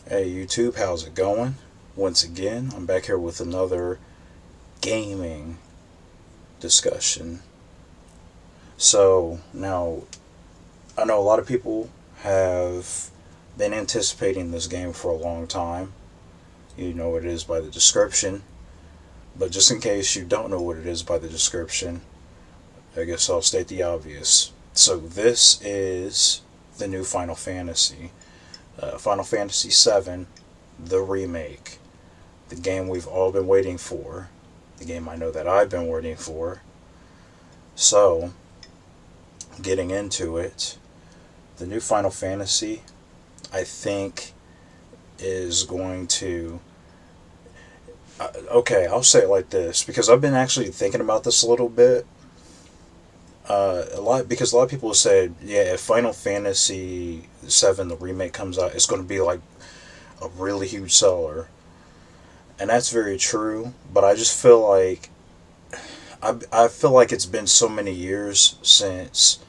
Hey YouTube, how's it going? Once again, I'm back here with another gaming discussion. So, now, I know a lot of people have been anticipating this game for a long time. You know what it is by the description. But just in case you don't know what it is by the description, I guess I'll state the obvious. So, this is the new Final Fantasy. Final Fantasy VII, the remake. The game we've all been waiting for, the game I know that I've been waiting for. So, getting into it, the new Final Fantasy, I think, is going to. Okay, I'll say it like this because I've been actually thinking about this a little bit. A lot of people have said, yeah, if Final Fantasy VII the remake comes out, it's going to be like a really huge seller, and that's very true. But I just feel like I feel like it's been so many years since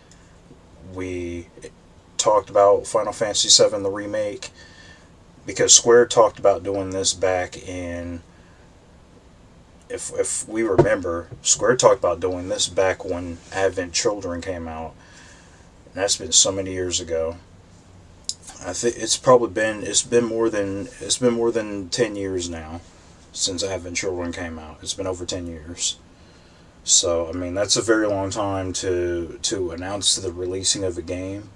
we talked about Final Fantasy VII the remake because Square talked about doing this back in, if we remember, Square talked about doing this back when Advent Children came out. And that's been so many years ago. I think it's been more than 10 years now since Advent Children came out. It's been over 10 years. So I mean that's a very long time to announce the releasing of a game.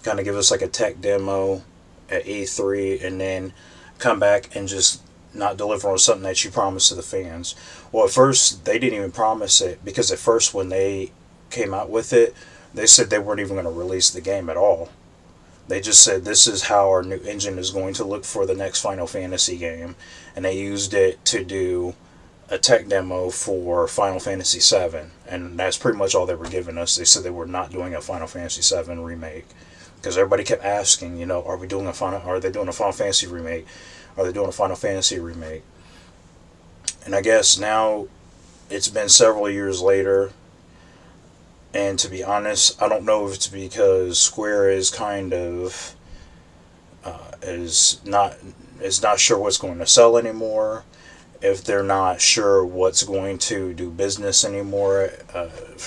Kind of give us like a tech demo at E3 and then come back and just not deliver on something that you promised to the fans. Well, at first they didn't even promise it because at first when they came out with it, they said they weren't even going to release the game at all. They just said this is how our new engine is going to look for the next Final Fantasy game, and they used it to do a tech demo for Final Fantasy VII, and that's pretty much all they were giving us. They said they were not doing a Final Fantasy VII remake because everybody kept asking, are they doing a Final Fantasy remake? Are they doing a Final Fantasy remake? And I guess now it's been several years later, and to be honest, I don't know if it's because Square is kind of is not sure what's going to sell anymore, if they're not sure what's going to do business anymore.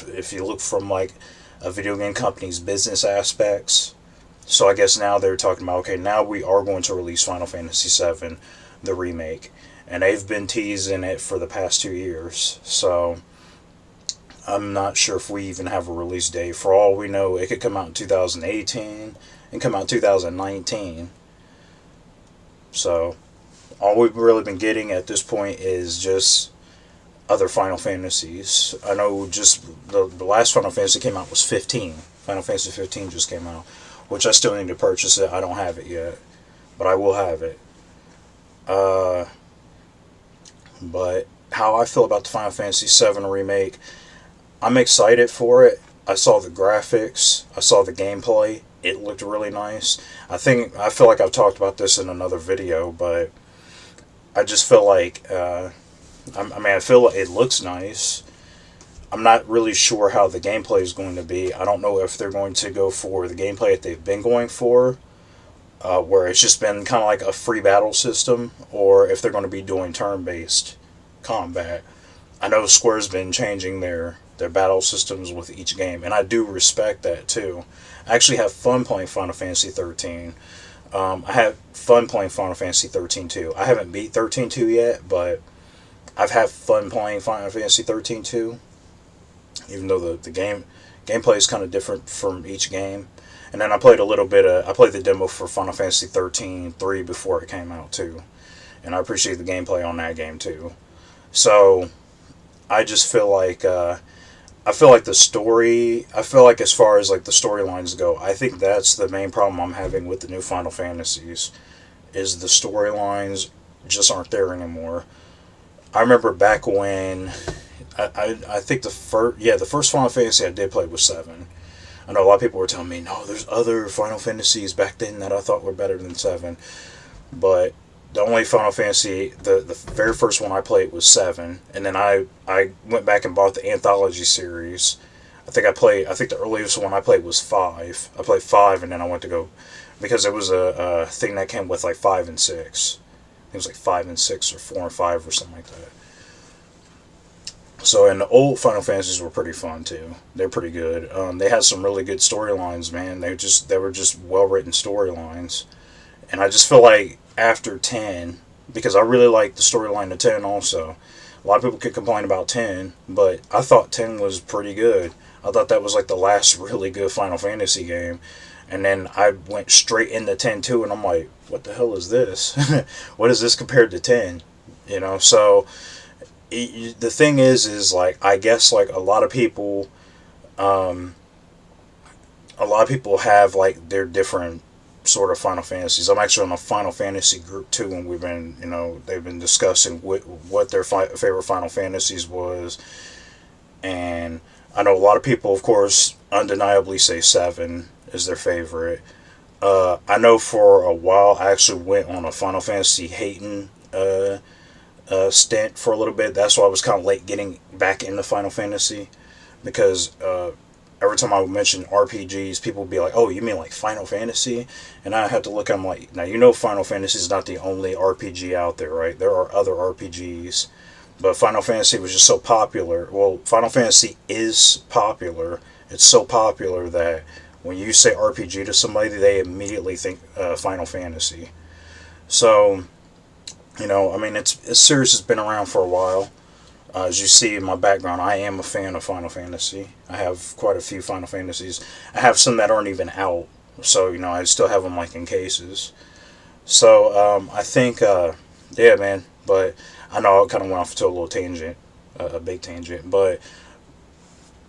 If you look from like a video game company's business aspects, so I guess now they're talking about, okay, now we are going to release Final Fantasy VII, the remake, and they've been teasing it for the past 2 years. So I'm not sure if we even have a release date. For all we know, it could come out in 2018 and come out in 2019. So all we've really been getting at this point is just other Final Fantasies. I know just the last Final Fantasy came out was 15. Final Fantasy 15 just came out, which I still need to purchase it. I don't have it yet, but I will have it. Uh, but how I feel about the Final Fantasy 7 remake, I'm excited for it. I saw the graphics, I saw the gameplay. It looked really nice. I feel like I've talked about this in another video, but I just feel like I feel like it looks nice. I'm not really sure how the gameplay is going to be. I don't know if they're going to go for the gameplay that they've been going for, where it's just been kind of like a free battle system, or if they're going to be doing turn-based combat. I know Square's been changing their battle systems with each game, and I do respect that too. I actually have fun playing Final Fantasy 13. I have fun playing Final Fantasy 13 too. I haven't beat 13 2 yet, but I've had fun playing Final Fantasy 13 2. Even though the gameplay is kind of different from each game. And then I played a little bit of I played the demo for Final Fantasy 13 3 before it came out too, and I appreciate the gameplay on that game too. So I just feel like I feel like the story. I feel like as far as like the storylines go, I think that's the main problem I'm having with the new Final Fantasies. Is the storylines just aren't there anymore. I remember back when I think the first Final Fantasy I did play was 7. I know a lot of people were telling me, no, there's other Final Fantasies back then that I thought were better than 7, but the only Final Fantasy, the very first one I played was 7, and then I went back and bought the anthology series. I think the earliest one I played was 5. I played 5, and then I went to go because it was a thing that came with like 5 and 6. It was like 5 and 6 or 4 and 5 or something like that. So, and the old Final Fantasies were pretty fun too. They're pretty good. They had some really good storylines, man. They were just well written storylines, and I just feel like after 10, because I really like the storyline of 10 also. A lot of people could complain about 10, but I thought 10 was pretty good. I thought that was like the last really good Final Fantasy game. And then I went straight into 10 too, and I'm like, what the hell is this? What is this compared to 10? So the thing is like, I guess like um, a lot of people have like their different sort of Final Fantasies. I'm actually on a Final Fantasy group too, and we've been, they've been discussing what their favorite Final Fantasies was, and I know a lot of people, of course, undeniably say 7 is their favorite. I know for a while I actually went on a Final Fantasy hating stint for a little bit. That's why I was kind of late getting back into Final Fantasy, because every time I would mention RPGs, people would be like, "Oh, you mean like Final Fantasy?" And I had to look at them like, now Final Fantasy is not the only RPG out there, right? There are other RPGs, but Final Fantasy was just so popular. Well, Final Fantasy is popular. It's so popular that when you say RPG to somebody, they immediately think Final Fantasy. So, I mean, it's series has been around for a while. As you see in my background, I am a fan of Final Fantasy. I have quite a few Final Fantasies. I have some that aren't even out, so I still have them like in cases. So I think, yeah, man. But I know I kind of went off to a little tangent, a big tangent. But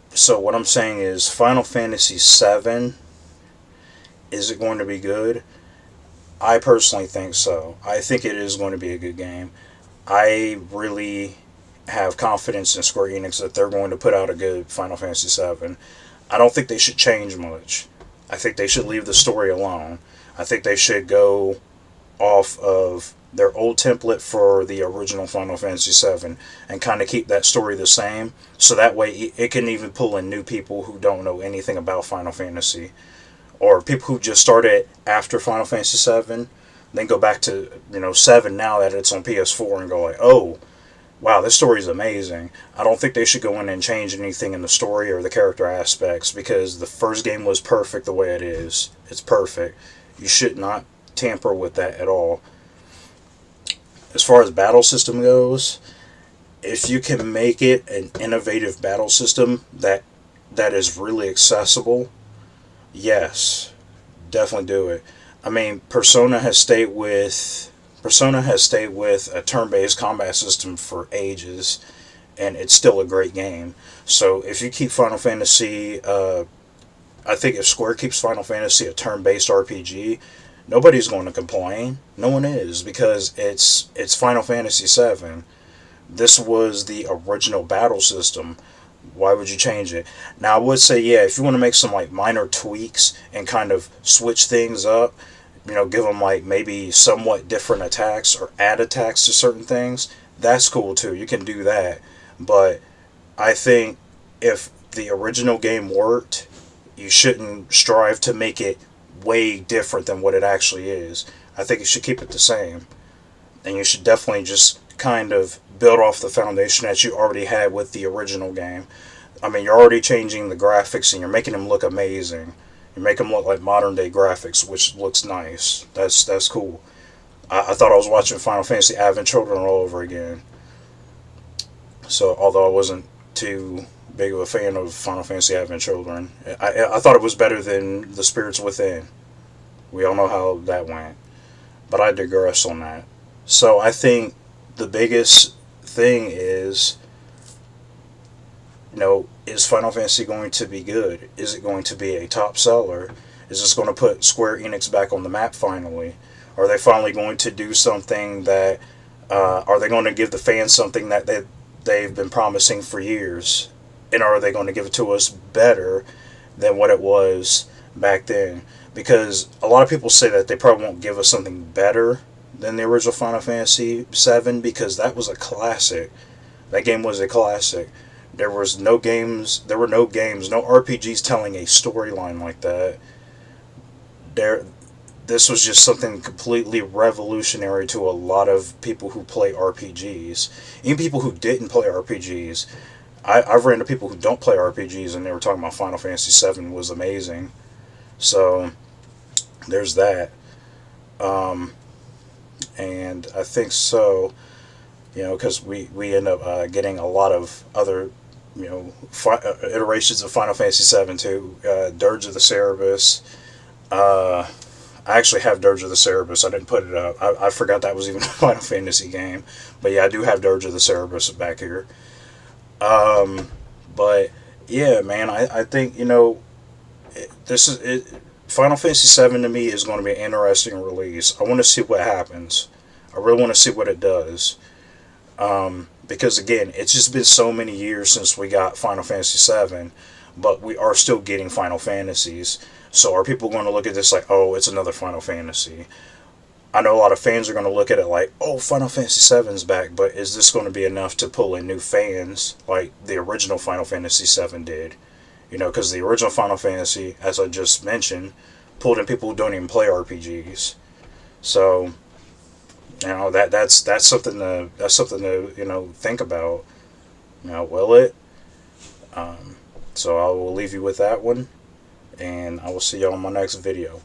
so what I'm saying is, Final Fantasy VII, is it going to be good? I personally think so. I think it is going to be a good game. I really have confidence in Square Enix that they're going to put out a good Final Fantasy VII. I don't think they should change much. I think they should leave the story alone. I think they should go off of their old template for the original Final Fantasy VII and kind of keep that story the same, so that way it can even pull in new people who don't know anything about Final Fantasy, or people who just started after Final Fantasy VII, then go back to 7 now that it's on PS4 and go like, oh, wow, this story is amazing. I don't think they should go in and change anything in the story or the character aspects, because the first game was perfect the way it is. It's perfect. You should not tamper with that at all. As far as battle system goes, if you can make it an innovative battle system that is really accessible, yes, definitely do it. I mean, Persona has stayed with a turn-based combat system for ages, and it's still a great game. So if you keep Final Fantasy, I think if Square keeps Final Fantasy a turn-based RPG, nobody's going to complain. No one is, because it's Final Fantasy VII. This was the original battle system. Why would you change it? Now, I would say, yeah, if you want to make some like minor tweaks and kind of switch things up, give them like maybe somewhat different attacks or add attacks to certain things, that's cool too. You can do that. But I think if the original game worked, you shouldn't strive to make it way different than what it actually is. I think you should keep it the same. And you should definitely just kind of build off the foundation that you already had with the original game. I mean, you're already changing the graphics and you're making them look amazing. You make them look like modern day graphics, which looks nice. That's cool. I thought I was watching Final Fantasy Advent Children all over again. So, although I wasn't too big of a fan of Final Fantasy Advent Children, I thought it was better than The Spirits Within. We all know how that went. But I digress on that. So, I think the biggest thing is, is Final Fantasy going to be good? Is it going to be a top seller? Is this going to put Square Enix back on the map finally? Are they finally going to do something that, are they going to give the fans something that they've been promising for years? And are they going to give it to us better than what it was back then? Because a lot of people say that they probably won't give us something better than the original Final Fantasy VII, because that was a classic. That game was a classic. There were no games, no RPGs telling a storyline like that. this was just something completely revolutionary to a lot of people who play RPGs. Even people who didn't play RPGs. I've ran into people who don't play RPGs and they were talking about Final Fantasy VII was amazing. So there's that. Um, and I think so, because we end up getting a lot of other, iterations of Final Fantasy VII too. Dirge of the Cerberus. Uh, I actually have Dirge of the Cerberus. I didn't put it up. I forgot that was even a Final Fantasy game. But yeah, I do have Dirge of the Cerberus back here. Um, but yeah, man, I think this is it. Final Fantasy VII to me is going to be an interesting release. I want to see what happens. I really want to see what it does. Because again, it's just been so many years since we got Final Fantasy VII, but we are still getting Final Fantasies. So are people going to look at this like, oh, it's another Final Fantasy? I know a lot of fans are going to look at it like, oh, Final Fantasy VII's back, but is this going to be enough to pull in new fans like the original Final Fantasy VII did? Because the original Final Fantasy, as I just mentioned, pulled in people who don't even play RPGs. So, that's something to think about. Will it? So I will leave you with that one, and I will see y'all in my next video.